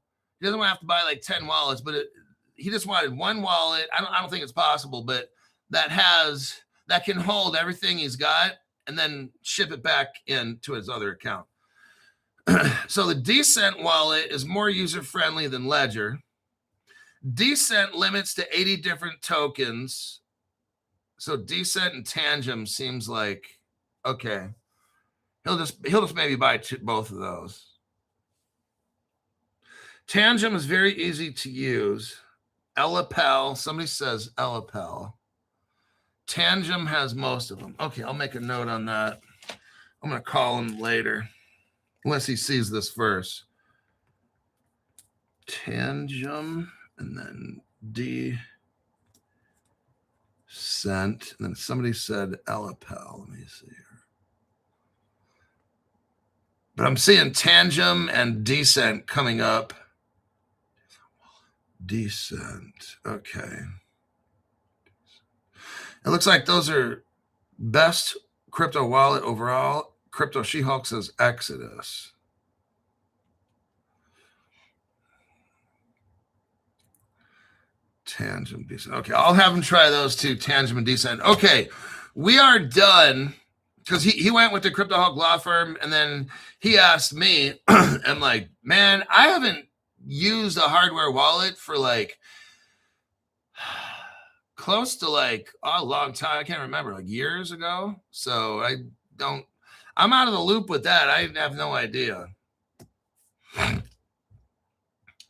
want to have to buy like 10 wallets, but he just wanted one wallet. I don't think it's possible, but that can hold everything he's got and then ship it back into his other account. So the Decent wallet is more user-friendly than Ledger. Decent limits to 80 different tokens. So Decent and Tangem seems like, okay. He'll just maybe buy both of those. Tangem is very easy to use. Elapel, somebody says Elapel. Tangem has most of them. Okay, I'll make a note on that. I'm going to call him later, unless he sees this first. Tangem, and then Decent, and then somebody said Elapel. Let me see here. But I'm seeing Tangem and Decent coming up. Decent, okay. It looks like those are best crypto wallet overall. Crypto She-Hulk says Exodus. Tangem, Decent. Okay, I'll have him try those two, Tangem and Decent. Okay, we are done. Because he went with the Crypto Hawk law firm, and then he asked me, I'm like, man, I haven't used a hardware wallet for like close to like a long time. I can't remember, like years ago. So I'm out of the loop with that. I have no idea.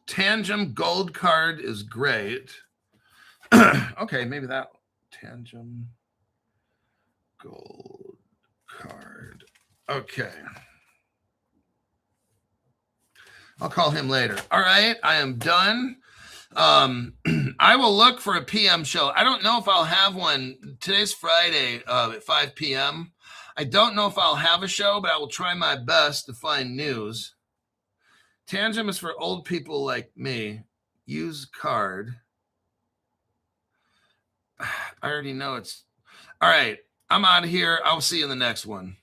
Tangem Gold Card is great. Okay, maybe that Tangem Gold Card. Okay. I'll call him later. All right, I am done. I will look for a PM show. I don't know if I'll have one. Today's Friday at 5 p.m. I don't know if I'll have a show, but I will try my best to find news. Tangent is for old people like me. Use card. I already know it's... All right, I'm out of here. I'll see you in the next one.